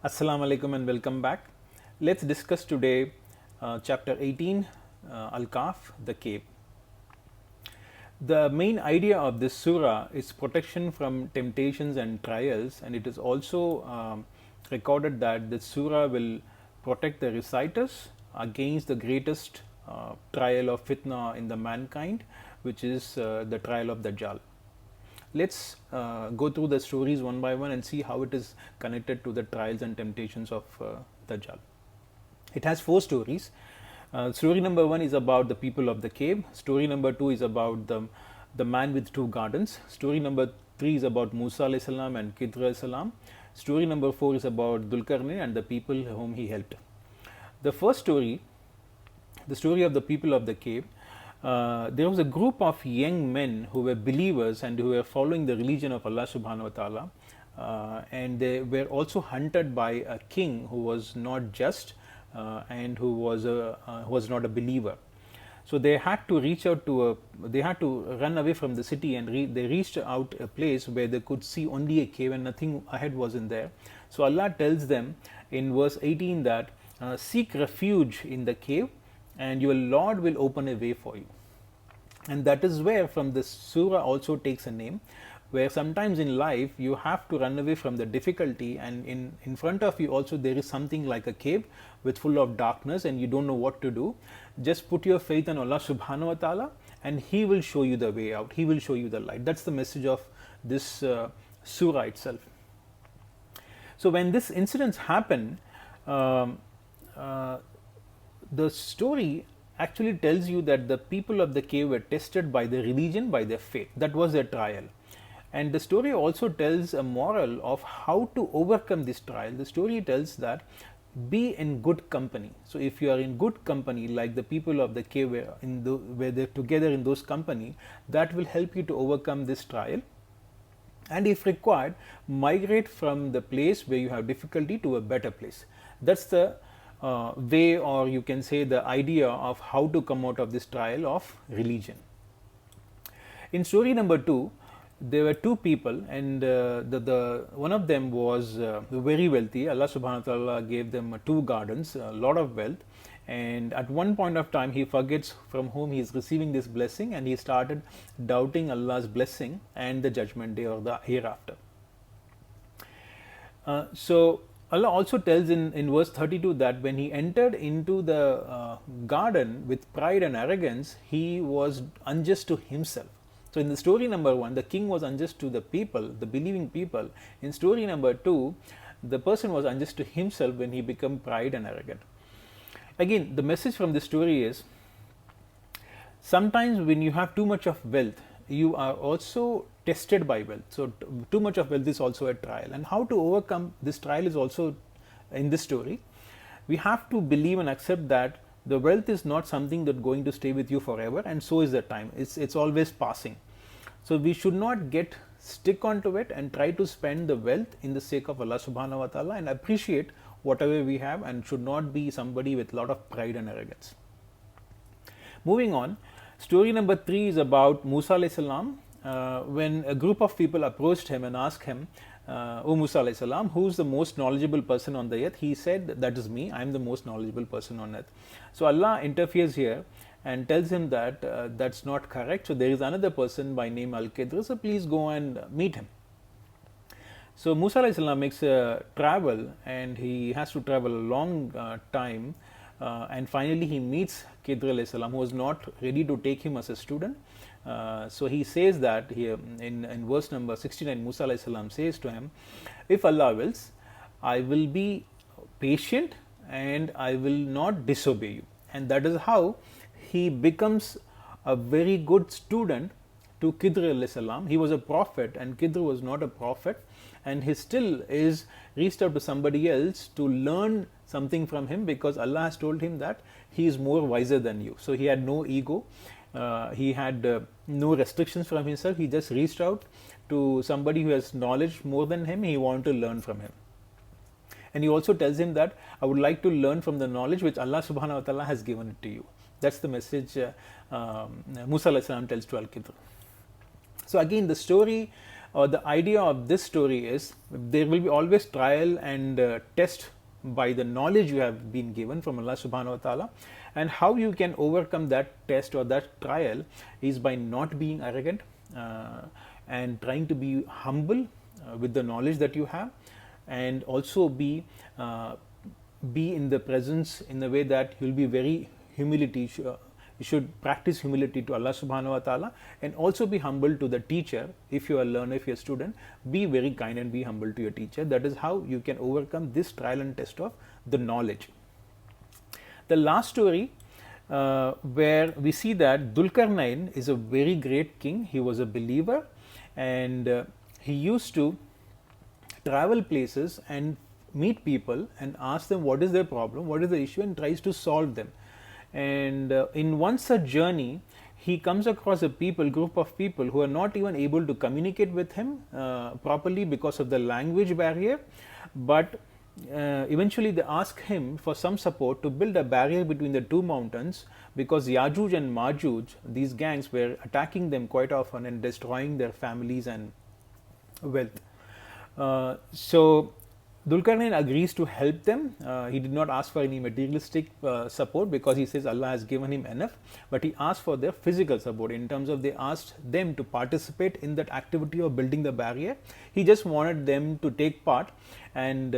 Assalamu alaikum and welcome back. Let's discuss today chapter 18, Al Kahf, the cave. The main idea of this surah is protection from temptations and trials, and it is also recorded that this surah will protect the reciters against the greatest trial of fitna in the mankind, which is the trial of Dajjal. Let's go through the stories one by one and see how it is connected to the trials and temptations of Dajjal. It has four stories. Story number one is about the people of the cave. Story number two is about the man with two gardens. Story number three is about Musa alayhi salam and Khidr alayhi salam. Story number four is about Dhul-Qarnain and the people whom he helped. The first story, the story of the people of the cave, there was a group of young men who were believers and who were following the religion of Allah subhanahu wa ta'ala, and they were also hunted by a king who was not just and who was not a believer. So they had to they had to run away from the city, and they reached out a place where they could see only a cave and nothing ahead wasn't there. So Allah tells them in verse 18 that seek refuge in the cave and your Lord will open a way for you. And that is where from this surah also takes a name, where sometimes in life you have to run away from the difficulty, and in front of you also there is something like a cave with full of darkness and you don't know what to do. Just put your faith in Allah subhanahu wa ta'ala and He will show you the way out. He will show you the light. That's the message of this surah itself. So when this incidents happen, the story actually tells you that the people of the cave were tested by their religion, by their faith. That was their trial. And the story also tells a moral of how to overcome this trial. The story tells that be in good company. So if you are in good company, like the people of the cave where they're together in those company, that will help you to overcome this trial. And if required, migrate from the place where you have difficulty to a better place. That's the way, or you can say the idea of how to come out of this trial of religion. In story number two, there were two people, and one of them was very wealthy. Allah subhanahu wa ta'ala gave them two gardens, a lot of wealth, and at one point of time he forgets from whom he is receiving this blessing, and he started doubting Allah's blessing and the judgment day or the hereafter. So Allah also tells in verse 32 that when he entered into the garden with pride and arrogance, he was unjust to himself. So in the story number one, the king was unjust to the people, the believing people. In story number two, the person was unjust to himself when he became pride and arrogant. Again, the message from this story is, sometimes when you have too much of wealth, you are also tested by wealth. So too much of wealth is also a trial, and how to overcome this trial is also in this story. We have to believe and accept that the wealth is not something that's going to stay with you forever, and so is the time. It's always passing. So we should not get stick onto it and try to spend the wealth in the sake of Allah subhanahu wa ta'ala, and appreciate whatever we have, and should not be somebody with a lot of pride and arrogance. Moving on, story number three is about Musa alayhi salam. When a group of people approached him and asked him, O Musa alayhi salam, who is the most knowledgeable person on the earth? He said, that is me, I am the most knowledgeable person on earth. So Allah interferes here and tells him that that's not correct. So there is another person by name Al-Khidr, so please go and meet him. So Musa alayhi salam makes a travel, and he has to travel a long time, and finally he meets Khidr alayhi salam, who was not ready to take him as a student. So he says that here in verse number 69, Musa alayhi salam says to him, if Allah wills, I will be patient and I will not disobey you. And that is how he becomes a very good student to Khidr alayhi salam. He was a prophet and Khidr was not a prophet, and he still is reached out to somebody else to learn something from him, because Allah has told him that he is more wiser than you. So he had no ego. He had no restrictions from himself. He just reached out to somebody who has knowledge more than him. He wanted to learn from him. And he also tells him that I would like to learn from the knowledge which Allah subhanahu wa ta'ala has given it to you. That's the message Musa alayhi salam tells to Al-Khidr. So again, the story or the idea of this story is there will be always trial and test by the knowledge you have been given from Allah subhanahu wa ta'ala, and how you can overcome that test or that trial is by not being arrogant and trying to be humble with the knowledge that you have, and also be in the presence in the way that you'll be very humility. You should practice humility to Allah subhanahu wa ta'ala, and also be humble to the teacher. If you are a learner, if you are a student, be very kind and be humble to your teacher. That is how you can overcome this trial and test of the knowledge. The last story where we see that Dhul-Qarnain is a very great king. He was a believer, and he used to travel places and meet people and ask them what is their problem, what is the issue, and tries to solve them. And in one such journey, he comes across a group of people who are not even able to communicate with him properly because of the language barrier, but eventually they ask him for some support to build a barrier between the two mountains, because Yajuj and Majuj, these gangs, were attacking them quite often and destroying their families and wealth. So Dhul-Qarnain agrees to help them. He did not ask for any materialistic support, because he says Allah has given him enough, but he asked for their physical support, in terms of they asked them to participate in that activity of building the barrier. He just wanted them to take part and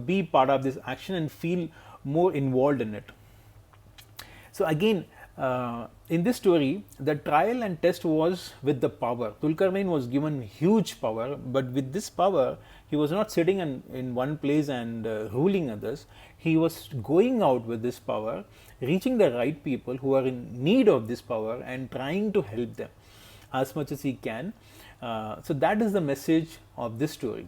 be part of this action and feel more involved in it. So again, in this story, the trial and test was with the power. Dhul-Qarnain was given huge power, but with this power, he was not sitting in one place and ruling others. He was going out with this power, reaching the right people who are in need of this power, and trying to help them as much as he can. So that is the message of this story.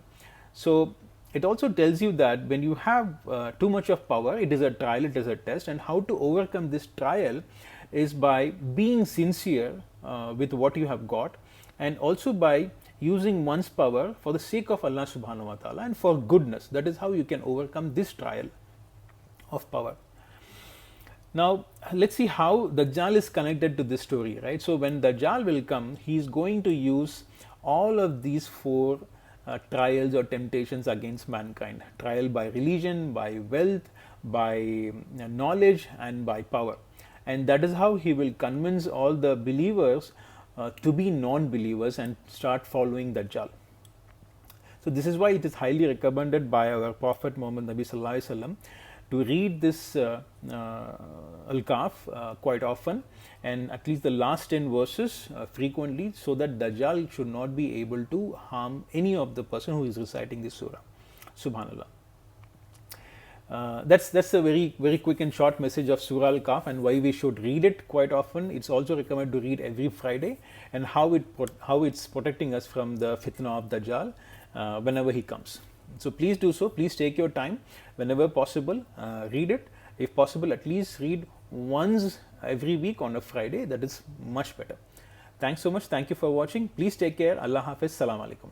So it also tells you that when you have too much of power, it is a trial, it is a test, and how to overcome this trial is by being sincere with what you have got, and also by using one's power for the sake of Allah subhanahu wa ta'ala and for goodness. That is how you can overcome this trial of power. Now let's see how Dajjal is connected to this story, right? So when Dajjal will come, he is going to use all of these four trials or temptations against mankind: trial by religion, by wealth, by knowledge, and by power. And that is how he will convince all the believers to be non-believers and start following Dajjal. So this is why it is highly recommended by our Prophet Muhammad Nabi Sallallahu Alaihi Wasallam to read this Al Kahf quite often, and at least the last 10 verses frequently, so that Dajjal should not be able to harm any of the person who is reciting this surah. Subhanallah. That's a very quick and short message of Surah Al Kahf, and why we should read it quite often. It's also recommended to read every Friday, and how it's protecting us from the fitna of Dajjal whenever he comes. So please do so. Please take your time whenever possible. Read it. If possible, at least read once every week on a Friday. That is much better. Thanks so much. Thank you for watching. Please take care. Allah Hafiz. Salam alaikum.